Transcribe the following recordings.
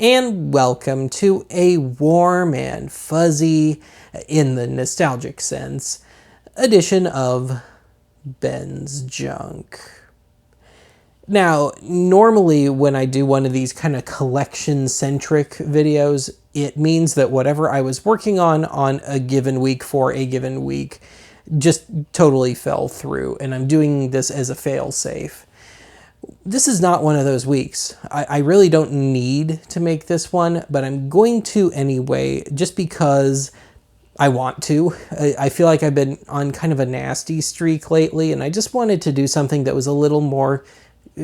and welcome to a warm and fuzzy, in the nostalgic sense, edition of Ben's Junk. Now, normally when I do one of these kind of collection-centric videos, it means that whatever I was working on a given week for a given week just totally fell through, and I'm doing this as a fail-safe. This is not one of those weeks. I really don't need to make this one, but I'm going to anyway, just because I want to. I feel like I've been on kind of a nasty streak lately, and I just wanted to do something that was a little more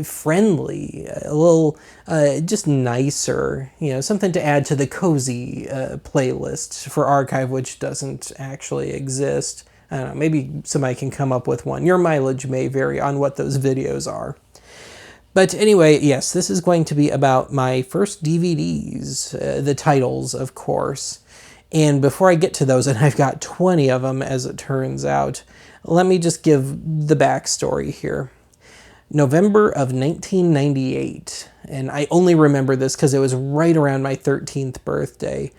friendly, a little just nicer, something to add to the cozy playlist for archive, which doesn't actually exist. I don't know, maybe somebody can come up with one. Your mileage may vary on what those videos are. But anyway, yes, this is going to be about my first DVDs, the titles, of course. And before I get to those, and I've got 20 of them as it turns out, let me just give the backstory here. November of 1998, and I only remember this because it was right around my 13th birthday.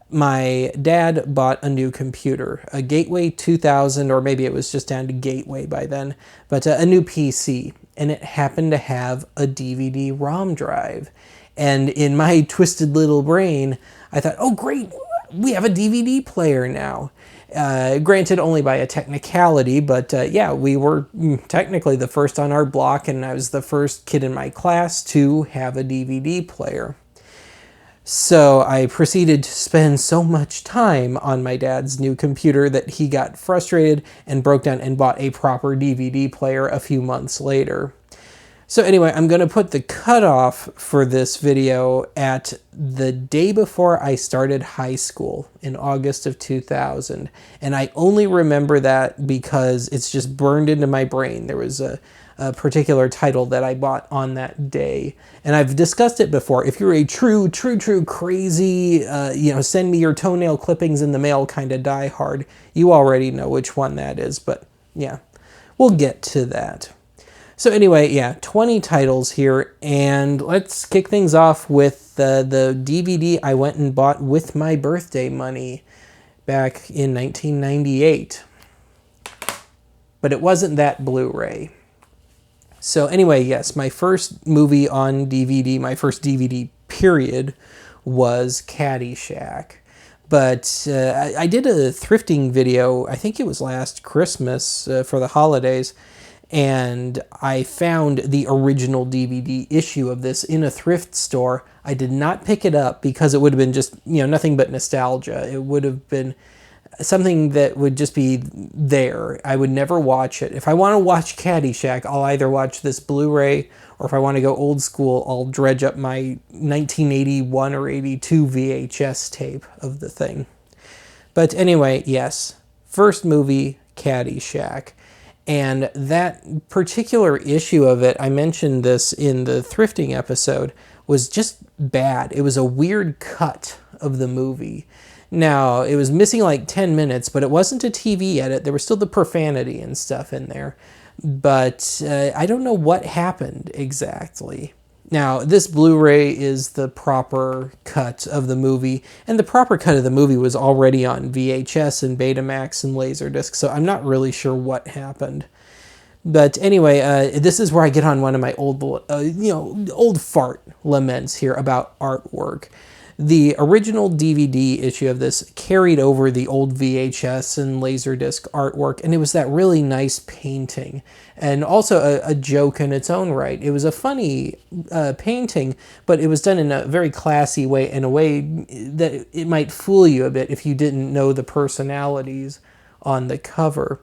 My dad bought a new computer, a Gateway 2000, or maybe it was just down to Gateway by then, but a new PC. And it happened to have a DVD-ROM drive. And in my twisted little brain, I thought, oh great, we have a DVD player now. Granted, only by a technicality, but yeah, we were technically the first on our block, and I was the first kid in my class to have a DVD player. So I proceeded to spend so much time on my dad's new computer that he got frustrated and broke down and bought a proper DVD player a few months later. So anyway, I'm going to put the cutoff for this video at the day before I started high school in August of 2000. And I only remember that because it's just burned into my brain. There was a particular title that I bought on that day. And I've discussed it before. If you're a true crazy, send me your toenail clippings in the mail kind of diehard, you already know which one that is. But yeah, we'll get to that. So anyway, yeah, 20 titles here, and let's kick things off with the DVD I went and bought with my birthday money back in 1998. But it wasn't that Blu-ray. So anyway, yes, my first movie on DVD, my first DVD period, was Catty Shack. But I did a thrifting video, I think it was last Christmas for the holidays, and I found the original DVD issue of this in a thrift store. I did not pick it up because it would have been just, nothing but nostalgia. It would have been something that would just be there. I would never watch it. If I want to watch Catty Shack, I'll either watch this Blu-ray, or if I want to go old school, I'll dredge up my 1981 or 82 VHS tape of the thing. But anyway, yes, first movie, Catty Shack. And that particular issue of it, I mentioned this in the thrifting episode, was just bad. It was a weird cut of the movie. Now, it was missing like 10 minutes, but it wasn't a TV edit. There was still the profanity and stuff in there. But I don't know what happened exactly. Now, this Blu-ray is the proper cut of the movie, and the proper cut of the movie was already on VHS and Betamax and Laserdisc, so I'm not really sure what happened. But anyway, this is where I get on one of my old fart laments here about artwork. The original DVD issue of this carried over the old VHS and Laserdisc artwork, and it was that really nice painting, and also a joke in its own right. It was a funny painting, but it was done in a very classy way, in a way that it might fool you a bit if you didn't know the personalities on the cover.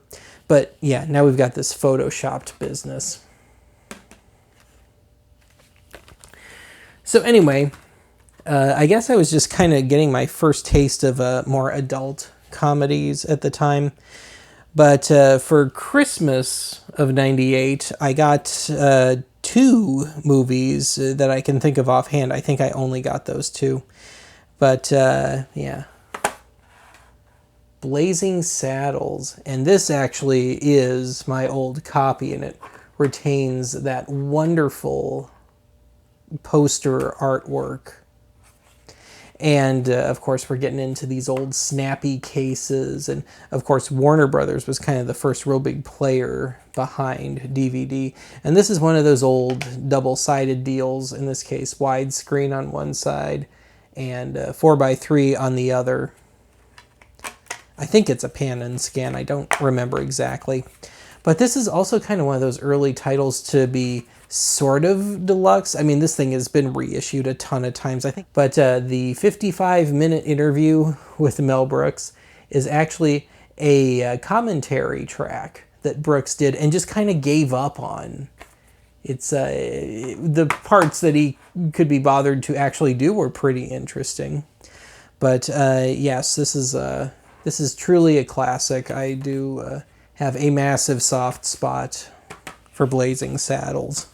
But yeah, now we've got this photoshopped business. So anyway, I guess I was just kind of getting my first taste of more adult comedies at the time. But for Christmas of '98, I got 2 movies that I can think of offhand. I think I only got those 2. But yeah. Blazing Saddles. And this actually is my old copy, and it retains that wonderful poster artwork And of course, we're getting into these old snappy cases. And of course, Warner Brothers was kind of the first real big player behind DVD. And this is one of those old double-sided deals, in this case, widescreen on one side and 4x3 on the other. I think it's a pan and scan. I don't remember exactly. But this is also kind of one of those early titles to be sort of deluxe. I mean, this thing has been reissued a ton of times, I think. But the 55-minute interview with Mel Brooks is actually a commentary track that Brooks did and just kind of gave up on. It's the parts that he could be bothered to actually do were pretty interesting. But yes, this is truly a classic. I do have a massive soft spot for Blazing Saddles.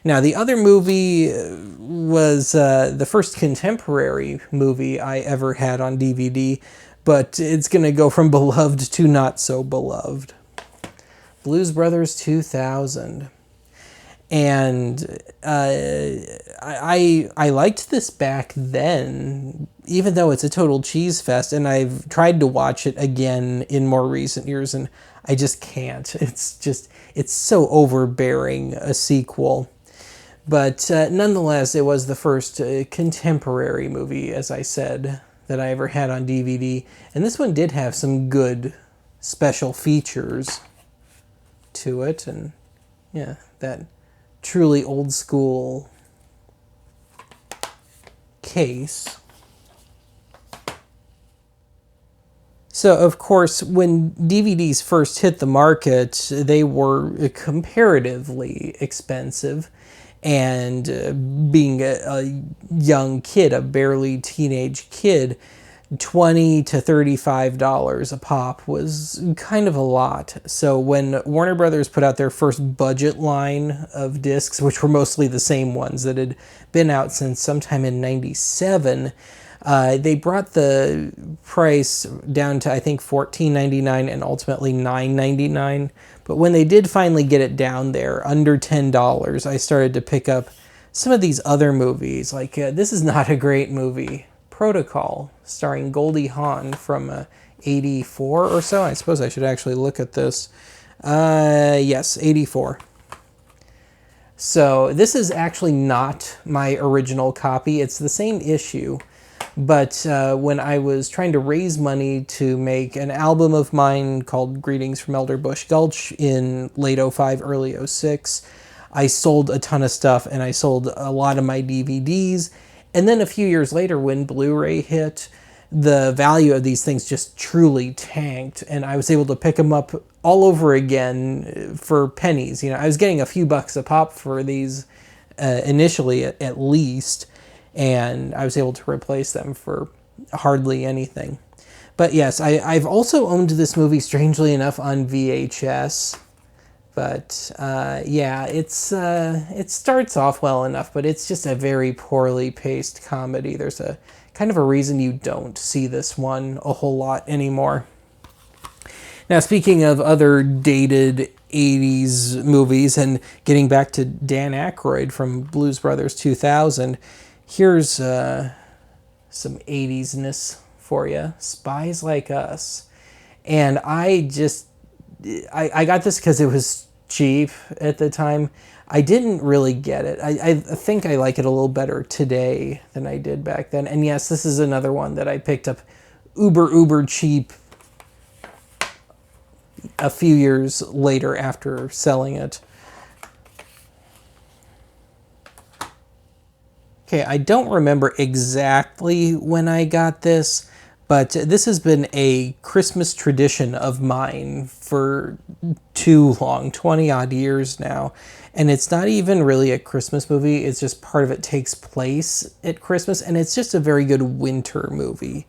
Now, the other movie was the first contemporary movie I ever had on DVD, but it's going to go from beloved to not so beloved. Blues Brothers 2000. And I liked this back then, even though it's a total cheese fest, and I've tried to watch it again in more recent years, and I just can't. It's so overbearing, a sequel. But nonetheless, it was the first contemporary movie, as I said, that I ever had on DVD. And this one did have some good special features to it, and yeah, that truly old school case. So, of course, when DVDs first hit the market, they were comparatively expensive. And being a young kid, a barely teenage kid, $20 to $35 a pop was kind of a lot. So when Warner Brothers put out their first budget line of discs, which were mostly the same ones that had been out since sometime in '97, they brought the price down to, I think, $14.99 and ultimately $9.99. But when they did finally get it down there, under $10, I started to pick up some of these other movies. Like, this is not a great movie, Protocol, starring Goldie Hawn from 84 or so. I suppose I should actually look at this. Yes, 84. So this is actually not my original copy. It's the same issue. But when I was trying to raise money to make an album of mine called Greetings from Elder Bush Gulch in late 05, early 06, I sold a ton of stuff, and I sold a lot of my DVDs. And then a few years later, when Blu-ray hit, the value of these things just truly tanked, and I was able to pick them up all over again for pennies. You know, I was getting a few bucks a pop for these initially, at least. And I was able to replace them for hardly anything. But yes, I've also owned this movie, strangely enough, on VHS. But yeah, it starts off well enough, but it's just a very poorly paced comedy. There's a kind of a reason you don't see this one a whole lot anymore. Now, speaking of other dated 80s movies, and getting back to Dan Aykroyd from Blues Brothers 2000, here's some 80s-ness for you. Spies Like Us. And I got this because it was cheap at the time. I didn't really get it. I think I like it a little better today than I did back then. And yes, this is another one that I picked up uber cheap a few years later after selling it. Okay, I don't remember exactly when I got this, but this has been a Christmas tradition of mine for too long, 20 odd years now. And it's not even really a Christmas movie, it's just part of it takes place at Christmas, and it's just a very good winter movie.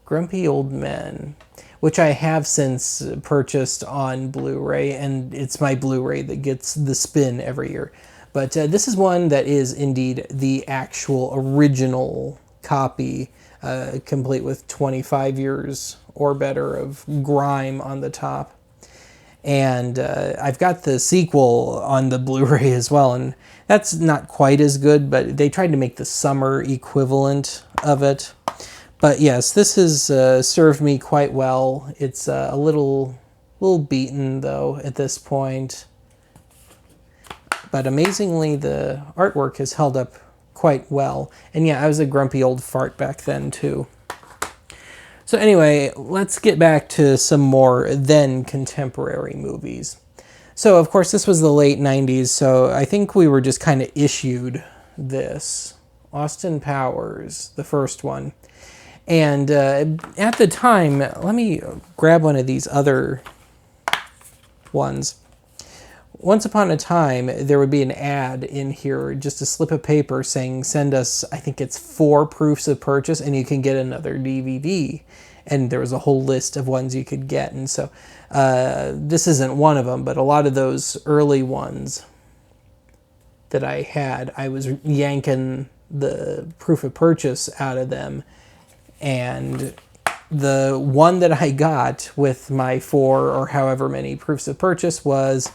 Grumpy Old Men, which I have since purchased on Blu-ray, and it's my Blu-ray that gets the spin every year. But this is one that is indeed the actual original copy, complete with 25 years or better of grime on the top. And I've got the sequel on the Blu-ray as well, and that's not quite as good, but they tried to make the summer equivalent of it. But yes, this has served me quite well. It's a little beaten, though, at this point. But amazingly, the artwork has held up quite well. And yeah, I was a grumpy old fart back then, too. So anyway, let's get back to some more then contemporary movies. So, of course, this was the late 90s, so I think we were just kind of issued this. Austin Powers, the first one. And at the time, let me grab one of these other ones. Once upon a time, there would be an ad in here, just a slip of paper saying, send us, I think it's 4 proofs of purchase, and you can get another DVD. And there was a whole list of ones you could get. And so this isn't one of them, but a lot of those early ones that I had, I was yanking the proof of purchase out of them. And the one that I got with my 4 or however many proofs of purchase was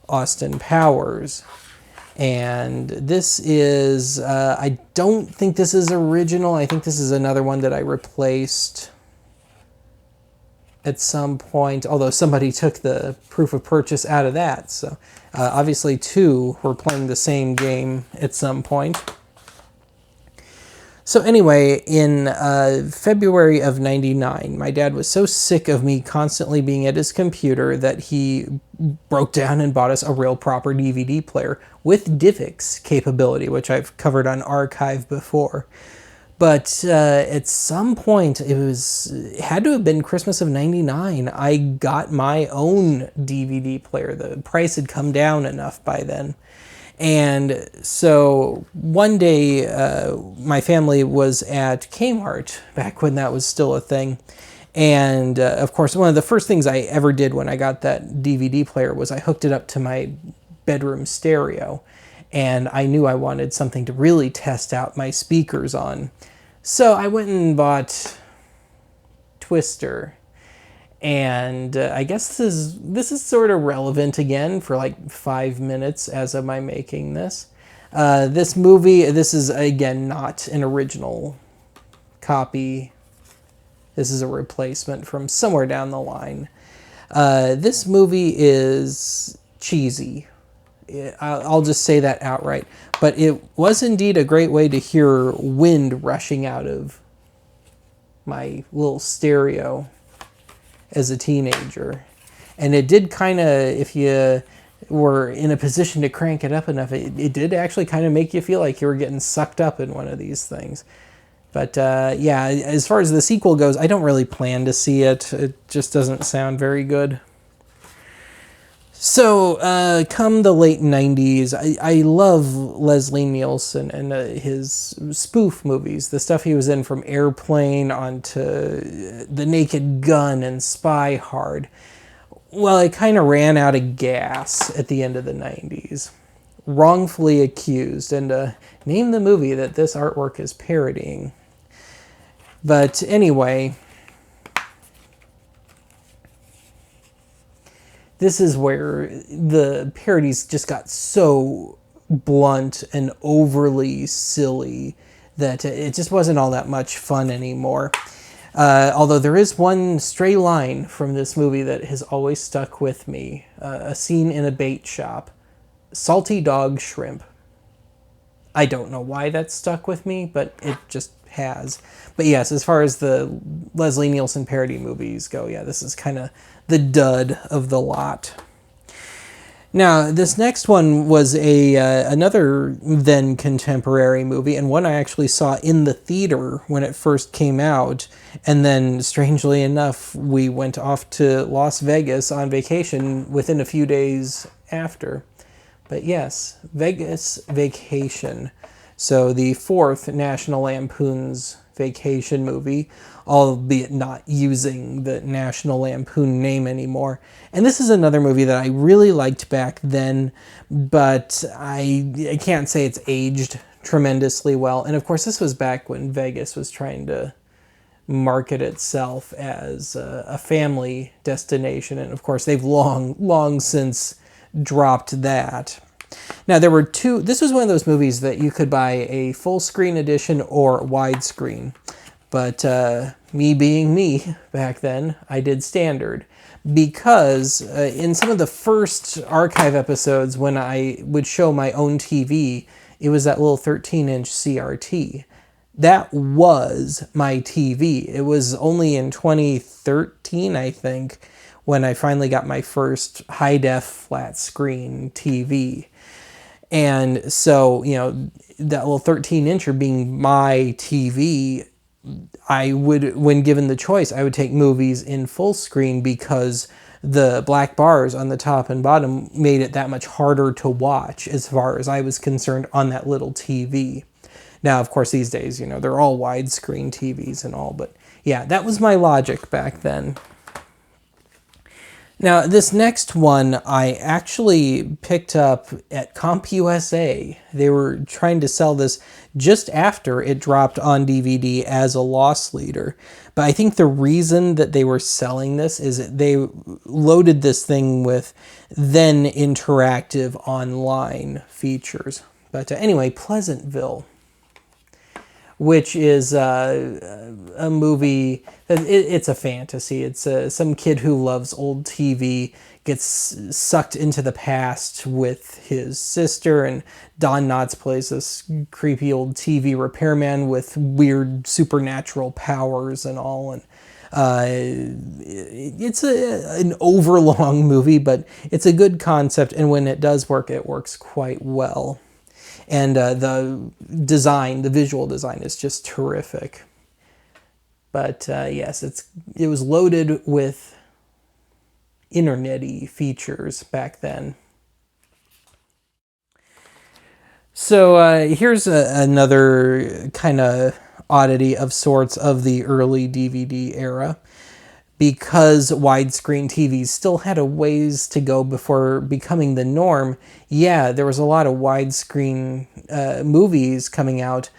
Austin Powers. And this is, I don't think this is original. I think this is another one that I replaced at some point, although somebody took the proof of purchase out of that. So obviously 2 were playing the same game at some point. So anyway, in February of '99, my dad was so sick of me constantly being at his computer that he broke down and bought us a real proper DVD player with DivX capability, which I've covered on Archive before. But at some point, it had to have been Christmas of '99, I got my own DVD player. The price had come down enough by then. And so one day, my family was at Kmart, back when that was still a thing. And of course, one of the first things I ever did when I got that DVD player was I hooked it up to my bedroom stereo. And I knew I wanted something to really test out my speakers on. So I went and Twister. And I guess this is sort of relevant again for like 5 minutes as of my making this. This movie, this is again not an original copy. This is a replacement from somewhere down the line. This movie is cheesy. I'll just say that outright. But it was indeed a great way to hear wind rushing out of my little stereo as a teenager. And it did kind of, if you were in a position to crank it up enough, it did actually kind of make you feel like you were getting sucked up in one of these things. But yeah, as far as the sequel goes, I don't really plan to see it. It just doesn't sound very good. So, come the late 90s, I love Leslie Nielsen and his spoof movies. The stuff he was in, from Airplane onto The Naked Gun and Spy Hard. Well, it kind of ran out of gas at the end of the 90s. Wrongfully Accused, and name the movie that this artwork is parodying. But anyway, this is where the parodies just got so blunt and overly silly that it just wasn't all that much fun anymore. Although there is one stray line from this movie that has always stuck with me. A scene in a bait shop. Salty dog shrimp. I don't know why that's stuck with me, but it just has. But yes, as far as the Leslie Nielsen parody movies go, yeah, this is kind of the dud of the lot. Now, this next one was another then contemporary movie, and one I actually saw in the theater when it first came out. And then, strangely enough, we went off to Las Vegas on vacation within a few days after. But yes, Vegas Vacation. So the 4th National Lampoon's Vacation movie, albeit not using the National Lampoon name anymore. And this is another movie that I really liked back then, but I can't say it's aged tremendously well. And of course, this was back when Vegas was trying to market itself as a family destination. And of course, they've long since dropped that. Now, there were two, this was one of those movies that you could buy a full screen edition or widescreen. But me being me back then, I did standard. Because in some of the first archive episodes, when I would show my own TV, it was that little 13-inch CRT. That was my TV. It was only in 2013, I think, when I finally got my first high-def flat screen TV. And so, you know, that little 13-incher being my TV, I would, when given the choice, I would take movies in full screen because the black bars on the top and bottom made it that much harder to watch as far as I was concerned on that little TV. Now, of course, these days, you know, they're all widescreen TVs and all, but yeah, that was my logic back then. Now, this next one I actually picked up at CompUSA. They were trying to sell this just after it dropped on DVD as a loss leader. But I think the reason that they were selling this is that they loaded this thing with then interactive online features. But anyway, Pleasantville, which is a movie, it's a fantasy. It's some kid who loves old TV, gets sucked into the past with his sister, and Don Knotts plays this creepy old TV repairman with weird supernatural powers and all. And it's an overlong movie, but it's a good concept, and when it does work, it works quite well. And the design, the visual design is just terrific. But yes, it was loaded with internet-y features back then. So here's another kind of oddity of sorts of the early DVD era. Because widescreen TVs still had a ways to go before becoming the norm, yeah, there was a lot of widescreen movies coming out.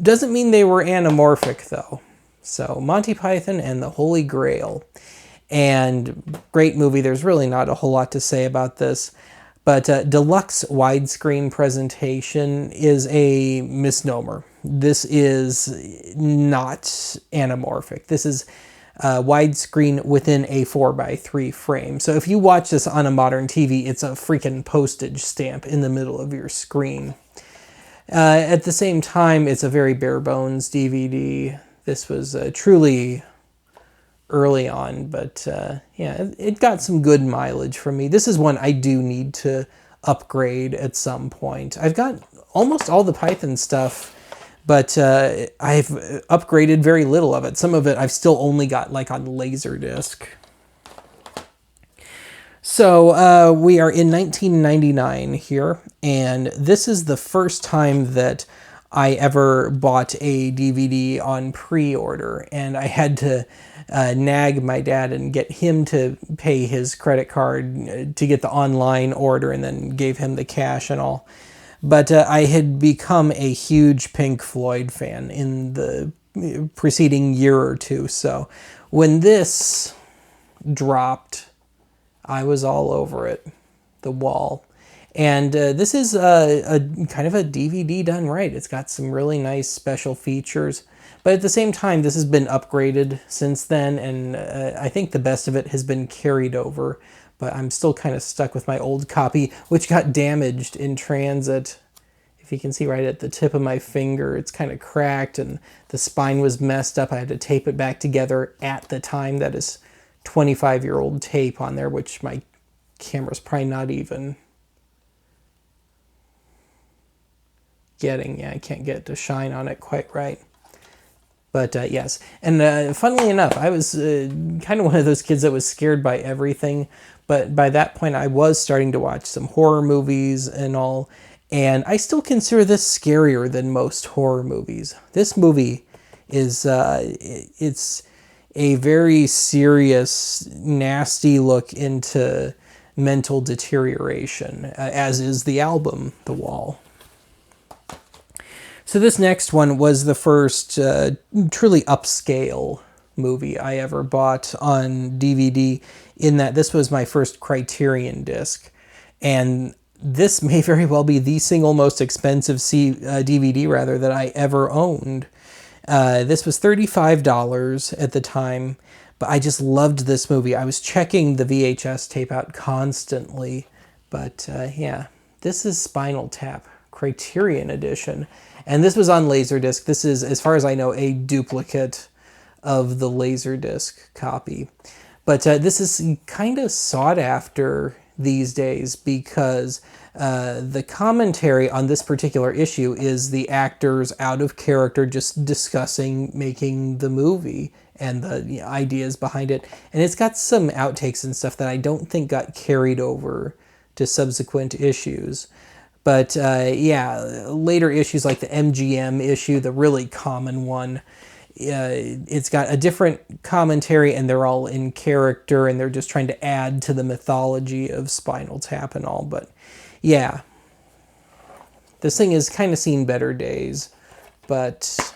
Doesn't mean they were anamorphic, though. So, Monty Python and the Holy Grail. And great movie, there's really not a whole lot to say about this. But deluxe widescreen presentation is a misnomer. This is not anamorphic. This is widescreen within a 4:3 frame. So if you watch this on a modern TV, it's a freaking postage stamp in the middle of your screen. At the same time, it's a very bare bones DVD. This was truly early on, but yeah, it got some good mileage from me. This is one I do need to upgrade at some point. I've got almost all the Python stuff, but I've upgraded very little of it. Some of it I've still only got like on Laserdisc. So we are in 1999 here, and this is the first time that I ever bought a DVD on pre-order, and I had to nag my dad and get him to pay his credit card to get the online order, and then gave him the cash and all. But I had become a huge Pink Floyd fan in the preceding year or two, so when this dropped, I was all over it, the wall. And this is a kind of a DVD done right. It's got some really nice special features, but at the same time, this has been upgraded since then, and I think the best of it has been carried over. But I'm still kind of stuck with my old copy, which got damaged in transit. If you can see right at the tip of my finger, it's kind of cracked, and the spine was messed up. I had to tape it back together at the time. That is 25-year-old tape on there, which my camera's probably not even getting. Yeah, I can't get it to shine on it quite right. But yes, and funnily enough, I was kind of one of those kids that was scared by everything. But by that point, I was starting to watch some horror movies and all. And I still consider this scarier than most horror movies. This movie is, it's a very serious, nasty look into mental deterioration, as is the album, The Wall. So this next one was the first truly upscale movie I ever bought on DVD, in that this was my first Criterion disc. And this may very well be the single most expensive DVD rather that I ever owned. This was $35 at the time, but I just loved this movie. I was checking the VHS tape out constantly. But yeah, this is Spinal Tap, Criterion Edition. And this was on Laserdisc. This is, as far as I know, a duplicate of the Laserdisc copy. But this is kind of sought after these days because the commentary on this particular issue is the actors out of character just discussing making the movie and the ideas behind it. And it's got some outtakes and stuff that I don't think got carried over to subsequent issues. But yeah, later issues like the MGM issue, the really common one, it's got a different commentary and they're all in character and they're just trying to add to the mythology of Spinal Tap and all. But yeah, this thing has kind of seen better days, but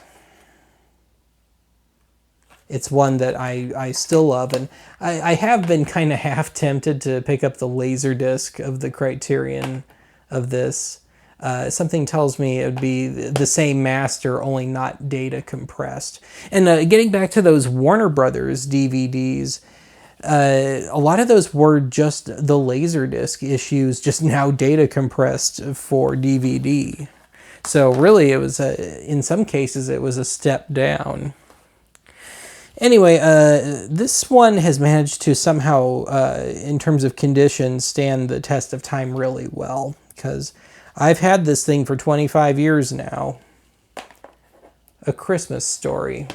it's one that I still love. And I have been kind of half tempted to pick up the Laserdisc of the Criterion of this. Something tells me it would be the same master, only not data compressed. And getting back to those Warner Brothers DVDs, a lot of those were just the Laserdisc issues, just now data compressed for DVD. So really, it was in some cases it was a step down. Anyway, this one has managed to somehow, in terms of condition, stand the test of time really well, because I've had this thing for 25 years now. A Christmas Story.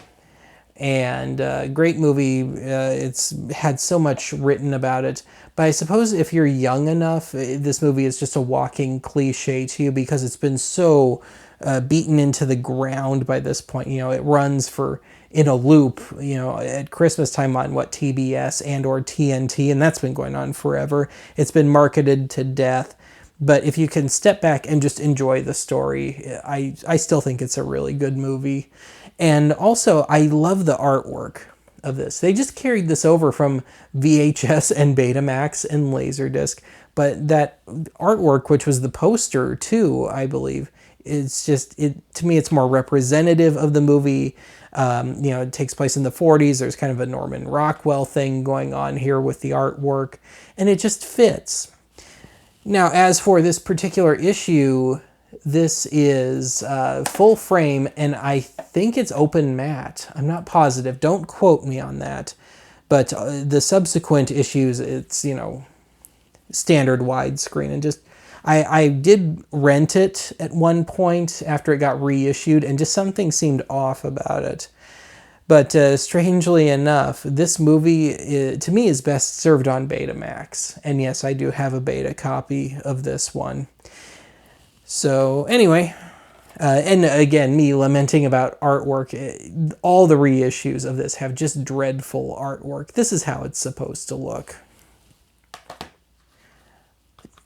And great movie. It's had so much written about it. But I suppose if you're young enough, this movie is just a walking cliche to you because it's been so beaten into the ground by this point. You know, it runs in a loop, you know, at Christmas time on TBS and or TNT, and that's been going on forever. It's been marketed to death. But if you can step back and just enjoy the story, I still think it's a really good movie. And also, I love the artwork of this. They just carried this over from VHS and Betamax and Laserdisc. But that artwork, which was the poster too, I believe, it's just, to me, it's more representative of the movie. You know, it takes place in the 40s. There's kind of a Norman Rockwell thing going on here with the artwork. And it just fits. Now, as for this particular issue, this is full frame, and I think it's open matte. I'm not positive. Don't quote me on that. But the subsequent issues, it's, you know, standard widescreen. And just, I did rent it at one point after it got reissued, and just something seemed off about it. But strangely enough, this movie, to me, is best served on Betamax. And yes, I do have a beta copy of this one. So anyway, and again, me lamenting about artwork, all the reissues of this have just dreadful artwork. This is how it's supposed to look.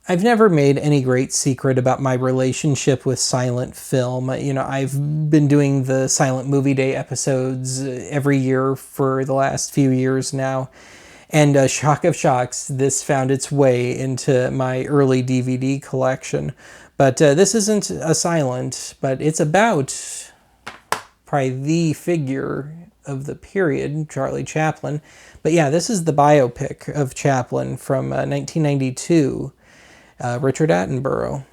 I've never made any great secret about my relationship with silent film. You know, I've been doing the Silent Movie Day episodes every year for the last few years now. And shock of shocks, this found its way into my early DVD collection. But this isn't a silent, but it's about probably the figure of the period, Charlie Chaplin. But yeah, this is the biopic of Chaplin from 1992. Richard Attenborough.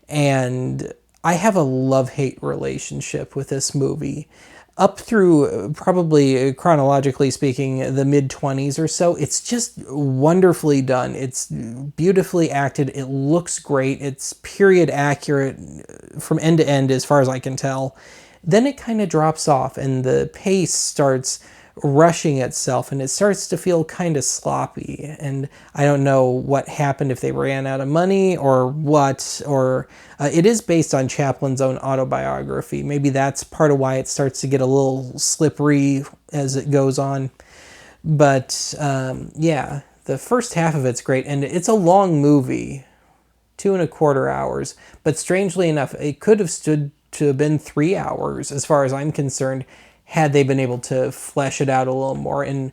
And I have a love-hate relationship with this movie. Up through probably, chronologically speaking, the mid-20s or so, it's just wonderfully done. It's beautifully acted. It looks great. It's period accurate from end to end as far as I can tell. Then it kind of drops off and the pace starts rushing itself and it starts to feel kind of sloppy, and I don't know what happened, if they ran out of money or what, or it is based on Chaplin's own autobiography. Maybe that's part of why it starts to get a little slippery as it goes on. But yeah, the first half of it's great, and it's a long movie, 2.25 hours, but strangely enough, it could have stood to have been 3 hours as far as I'm concerned, had they been able to flesh it out a little more and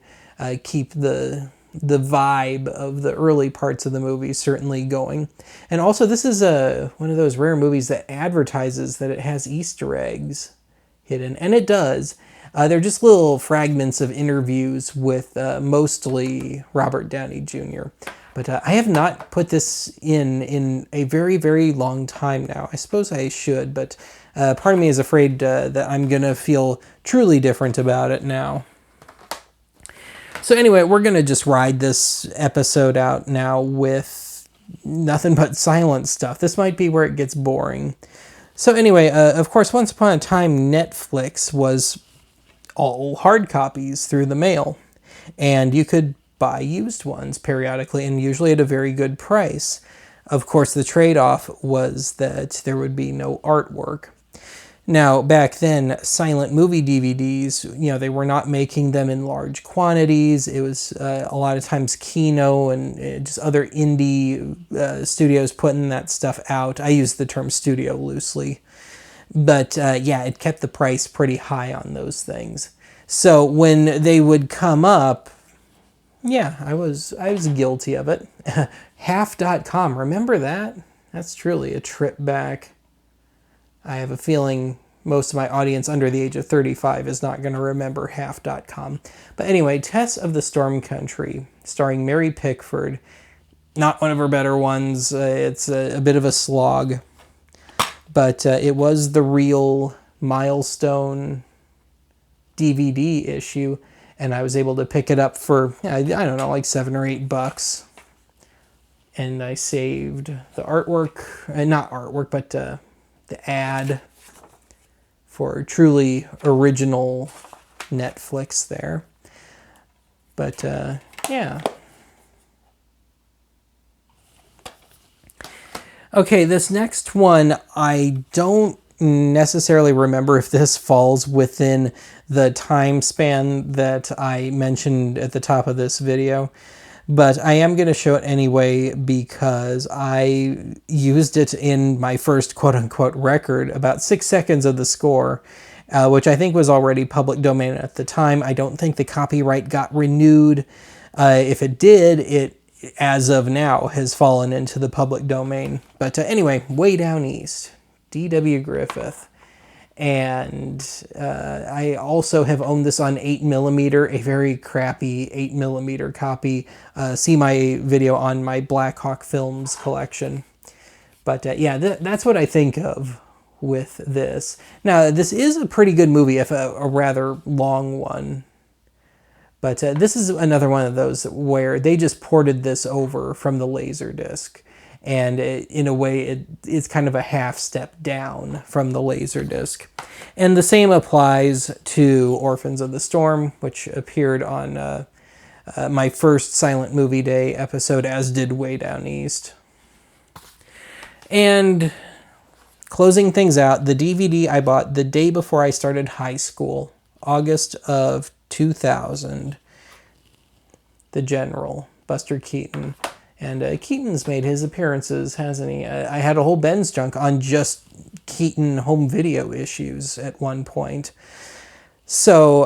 keep the vibe of the early parts of the movie certainly going. And also, this is one of those rare movies that advertises that it has Easter eggs hidden, and it does. They're just little fragments of interviews with mostly Robert Downey Jr. But I have not put this in a very, very long time now. I suppose I should, but part of me is afraid that I'm going to feel truly different about it now. So anyway, we're going to just ride this episode out now with nothing but silent stuff. This might be where it gets boring. So anyway, of course, once upon a time, Netflix was all hard copies through the mail. And you could buy used ones periodically, and usually at a very good price. Of course, the trade-off was that there would be no artwork. Now, back then, silent movie DVDs, they were not making them in large quantities. It was a lot of times Kino and just other indie studios putting that stuff out. I use the term studio loosely. But it kept the price pretty high on those things. So when they would come up, I was guilty of it. Half.com, remember that? That's truly a trip back. I have a feeling most of my audience under the age of 35 is not going to remember half.com. But anyway, Tess of the Storm Country, starring Mary Pickford. Not one of her better ones. It's a bit of a slog. But it was the real milestone DVD issue. And I was able to pick it up for, I don't know, like $7 or $8. And I saved the artwork, not artwork, but the ad for truly original Netflix there. But Okay, this next one, I don't necessarily remember if this falls within the time span that I mentioned at the top of this video. But I am going to show it anyway because I used it in my first quote-unquote record, about 6 seconds of the score, which I think was already public domain at the time. I don't think the copyright got renewed. If it did, it, as of now, has fallen into the public domain. But anyway, Way Down East, D.W. Griffith. And I also have owned this on 8mm, a very crappy 8mm copy. See my video on my Black Hawk Films collection. But that's what I think of with this. Now, this is a pretty good movie, if a rather long one. But this is another one of those where they just ported this over from the Laserdisc. And in a way, it's kind of a half step down from the Laserdisc. And the same applies to Orphans of the Storm, which appeared on my first Silent Movie Day episode, as did Way Down East. And closing things out, the DVD I bought the day before I started high school, August of 2000. The General, Buster Keaton. And Keaton's made his appearances, hasn't he? I had a whole Ben's junk on just Keaton home video issues at one point. So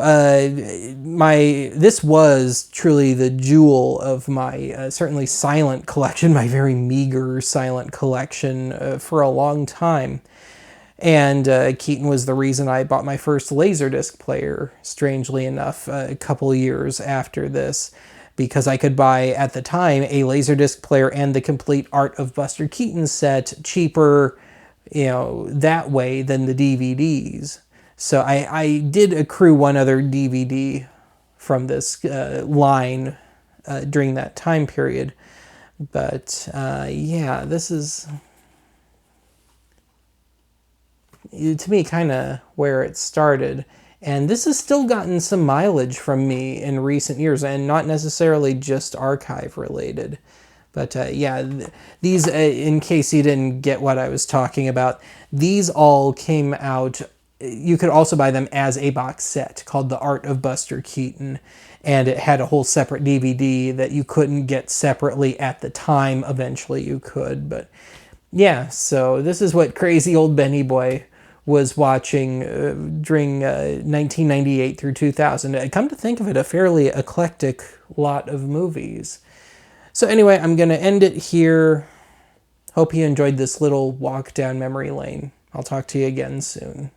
this was truly the jewel of my certainly silent collection, my very meager silent collection for a long time. And Keaton was the reason I bought my first Laserdisc player, strangely enough, a couple of years after this. Because I could buy, at the time, a Laserdisc player and the complete Art of Buster Keaton set cheaper, that way than the DVDs. So I did accrue one other DVD from this line during that time period. But, this is, to me, kind of where it started. And this has still gotten some mileage from me in recent years, and not necessarily just archive related. But these, in case you didn't get what I was talking about, these all came out. You could also buy them as a box set called The Art of Buster Keaton. And it had a whole separate DVD that you couldn't get separately at the time. Eventually you could. But yeah, so this is what crazy old Benny Boy was watching during 1998 through 2000. Come to think of it, a fairly eclectic lot of movies. So anyway, I'm going to end it here. Hope you enjoyed this little walk down memory lane. I'll talk to you again soon.